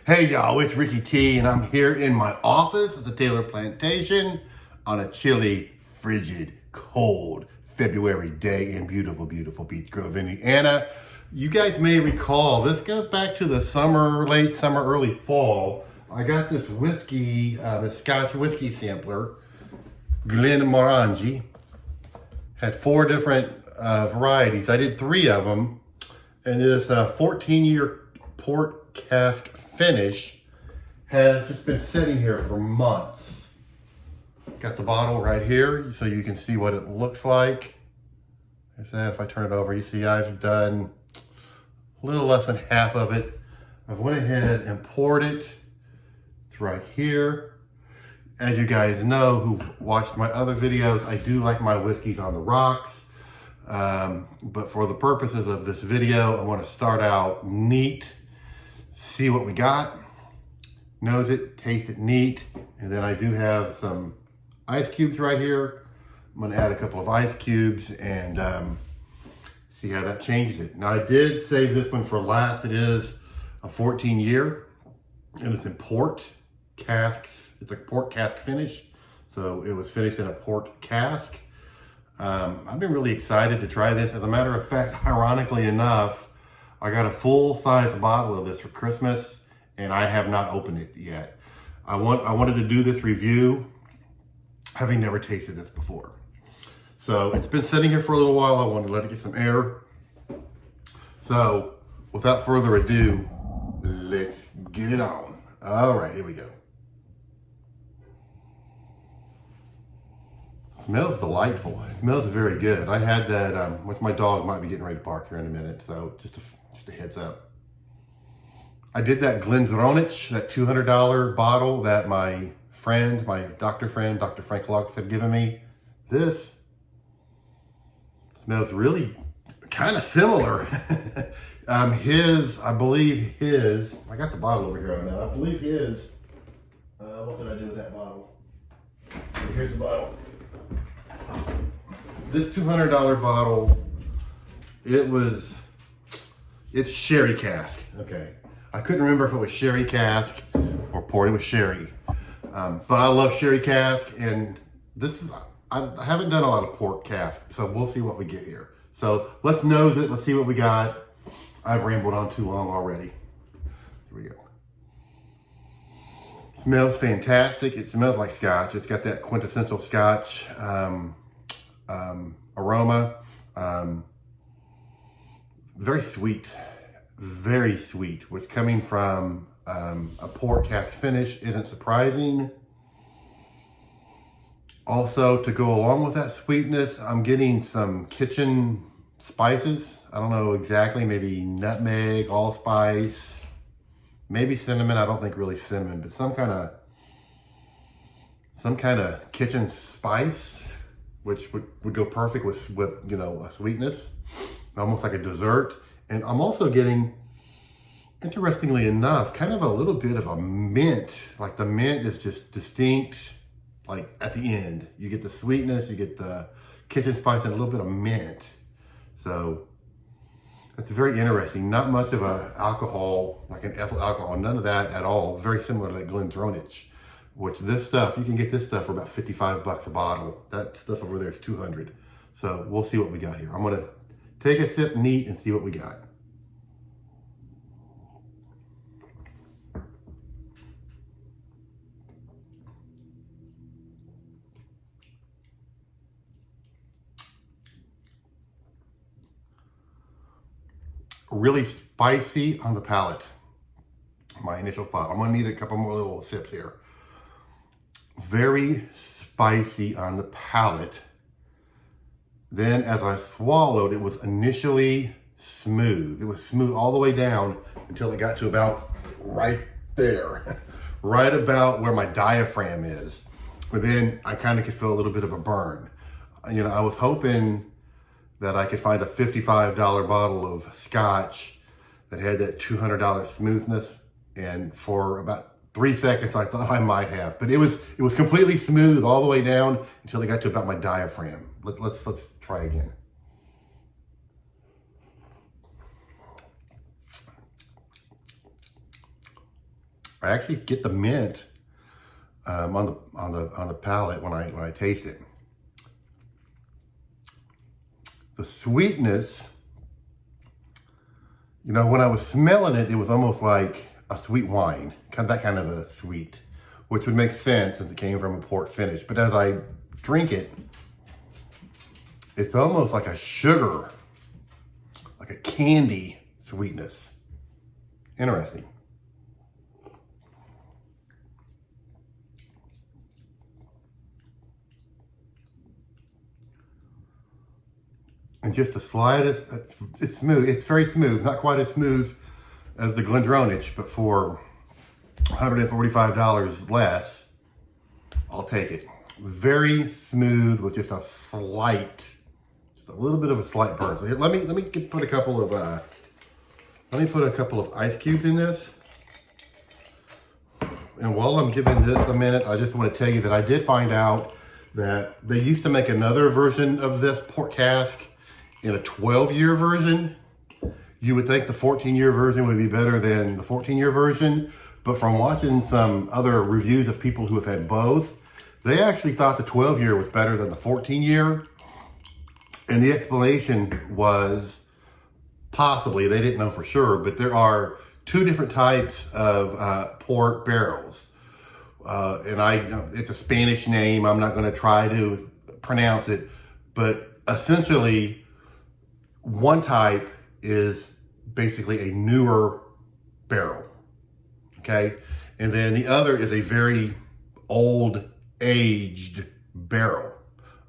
Hey y'all, it's Ricky T, and I'm here in my office at the Taylor Plantation on a chilly, frigid, cold February day in beautiful, beautiful Beech Grove, Indiana. You guys may recall, this goes back to the summer, late summer, early fall. I got this whiskey, this Scotch whiskey sampler, Glenmorangie. Had 4 different varieties. I did 3 of them, and this 14-year port cask finish has just been sitting here for months. Got the bottle right here so you can see what it looks like. Like I said, if I turn it over, you see I've done a little less than half of it. I've went ahead and poured it. It's right here. As you guys know who've watched my other videos, I do like my whiskeys on the rocks. But for the purposes of this video, I want to start out neat, see what we got, nose it, taste it neat, and then I do have some ice cubes right here. I'm going to add a couple of ice cubes and see how that changes it. Now I did save this one for last. It is a 14-year, and it's in port casks. It's a port cask finish, so it was finished in a port cask. I've been really excited to try this. As a matter of fact, ironically enough, I got a full-size bottle of this for Christmas, and I have not opened it yet. I wanted to do this review, having never tasted this before. So it's been sitting here for a little while. I wanted to let it get some air. So without further ado, let's get it on. All right, here we go. Smells delightful. It smells very good. I had that, which my dog might be getting ready to bark here in a minute, so just a heads up. I did that Glenmorangie, that $200 bottle that my friend, my doctor friend, Dr. Frank Lux had given me. This smells really kind of similar. I believe his, I got the bottle over here on that. I believe his, what did I do with that bottle? Here's the bottle. This $200 bottle, it's sherry cask. Okay. I couldn't remember if it was sherry cask or poured with sherry. But I love sherry cask, and I haven't done a lot of port cask, so we'll see what we get here. So let's nose it, let's see what we got. I've rambled on too long already. Here we go. Smells fantastic. It smells like Scotch. It's got that quintessential Scotch aroma. Very sweet, which coming from a port cask finish isn't surprising. Also, to go along with that sweetness, I'm getting some kitchen spices. I don't know exactly, maybe nutmeg, allspice, maybe cinnamon. I don't think really cinnamon, but some kind of kitchen spice, which would go perfect with you know, a sweetness, almost like a dessert. And I'm also getting, interestingly enough, kind of a little bit of a mint. Like the mint is just distinct, like at the end. You get the sweetness, you get the kitchen spice, and a little bit of mint. So it's very interesting. Not much of a alcohol, like an ethyl alcohol, none of that at all. Very similar to that Glenmorangie, which this stuff, you can get this stuff for about 55 bucks a bottle. That stuff over there is 200. So we'll see what we got here. I'm gonna take a sip neat and see what we got. Really spicy on the palate. My initial thought. I'm gonna need a couple more little sips here. Very spicy on the palate. Then as I swallowed, it was initially smooth. It was smooth all the way down until it got to about right there, right about where my diaphragm is. But then I kind of could feel a little bit of a burn. You know, I was hoping that I could find a $55 bottle of Scotch that had that $200 smoothness. And for about 3 seconds, I thought I might have, but it was completely smooth all the way down until it got to about my diaphragm. Let's try again. I actually get the mint on the palate when I taste it. The sweetness, you know, when I was smelling it, it was almost like a sweet wine, that kind of a sweet, which would make sense since it came from a port finish. But as I drink it, it's almost like a sugar, like a candy sweetness. Interesting. And just the slightest, it's smooth, it's very smooth, not quite as smooth as the Glenmorangie, but for $145 less, I'll take it. Very smooth with just a slight, just a little bit of a slight burn. So here, let me put a couple of ice cubes in this. And while I'm giving this a minute, I just want to tell you that I did find out that they used to make another version of this port cask in a 12-year version. You would think the 14-year version would be better than the 14-year version, but from watching some other reviews of people who have had both, they actually thought the 12-year was better than the 14-year. And the explanation was possibly, they didn't know for sure, but there are two different types of port barrels. It's a Spanish name. I'm not going to try to pronounce it, but essentially, one type is basically a newer barrel, okay? And then the other is a very old, aged barrel,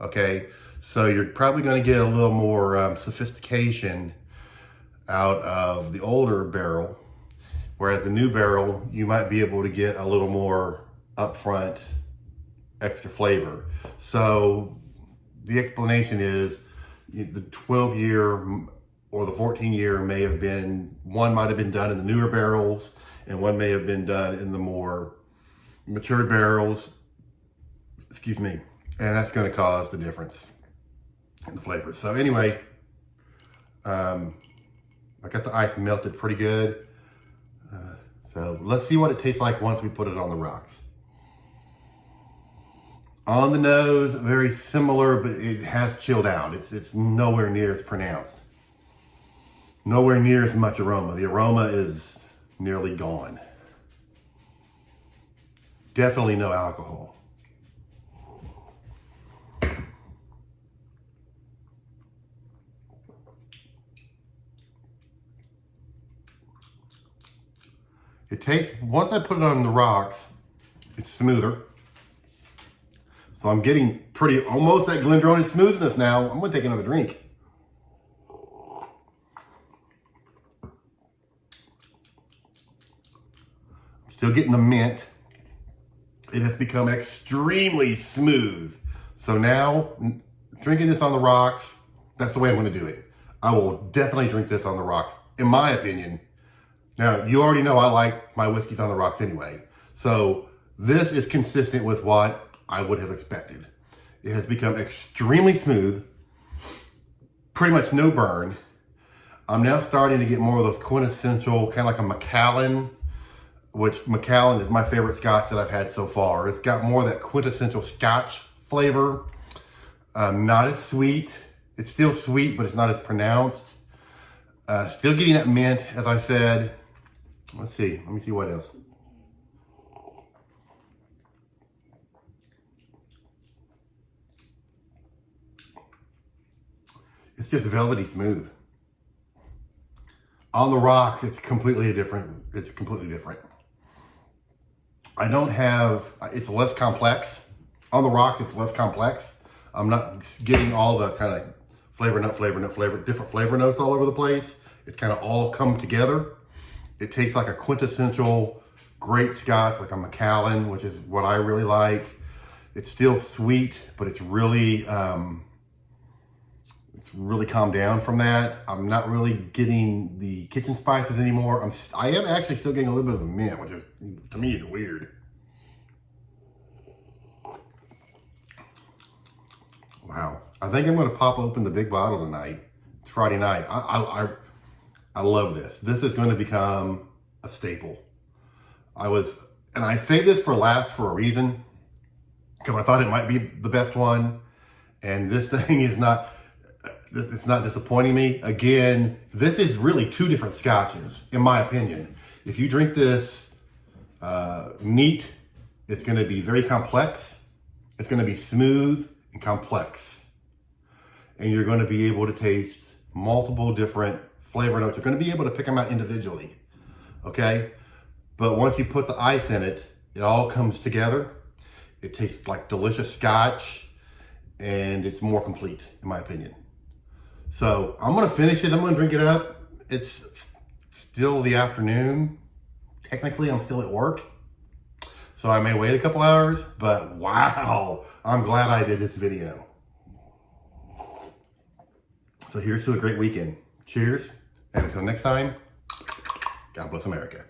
okay? So you're probably gonna get a little more sophistication out of the older barrel, whereas the new barrel, you might be able to get a little more upfront extra flavor. So the explanation is, the 12-year or the 14-year may have been, one might have been done in the newer barrels and one may have been done in the more matured barrels, excuse me, and that's going to cause the difference in the flavors. So anyway, I got the ice melted pretty good. So let's see what it tastes like once we put it on the rocks. On the nose, very similar, but it has chilled out. It's nowhere near as pronounced. Nowhere near as much aroma. The aroma is nearly gone. Definitely no alcohol. It tastes, once I put it on the rocks, it's smoother. So I'm getting almost that Glenmorangie smoothness now. I'm gonna take another drink. I'm still getting the mint. It has become extremely smooth. So now, drinking this on the rocks, that's the way I'm gonna do it. I will definitely drink this on the rocks, in my opinion. Now, you already know I like my whiskeys on the rocks anyway. So this is consistent with what I would have expected. It has become extremely smooth, pretty much no burn. I'm now starting to get more of those quintessential, kind of like a Macallan, which Macallan is my favorite Scotch that I've had so far. It's got more of that quintessential Scotch flavor. Not as sweet. It's still sweet, but it's not as pronounced. Still getting that mint, as I said. Let's see, let me see what else. It's just velvety smooth. On the rocks, it's completely different. I don't have, it's less complex. On the rock, it's less complex. I'm not getting all the kind of different flavor notes all over the place. It's kind of all come together. It tastes like a quintessential great Scotch, like a Macallan, which is what I really like. It's still sweet, but it's really calmed down from that. I'm not really getting the kitchen spices anymore. I am actually still getting a little bit of the mint, which is, to me, is weird. Wow. I think I'm going to pop open the big bottle tonight. It's Friday night. I love this. This is going to become a staple. And I say this for last for a reason, because I thought it might be the best one. And this thing is not, it's not disappointing me. Again, this is really two different scotches, in my opinion. If you drink this neat, it's going to be very complex. It's going to be smooth and complex. And you're going to be able to taste multiple different flavor notes. You're going to be able to pick them out individually. Okay? But once you put the ice in it, it all comes together. It tastes like delicious scotch, and it's more complete, in my opinion. So I'm going to finish it. I'm going to drink it up. It's still the afternoon. Technically, I'm still at work. So I may wait a couple hours, but wow, I'm glad I did this video. So here's to a great weekend. Cheers, and until next time, God bless America.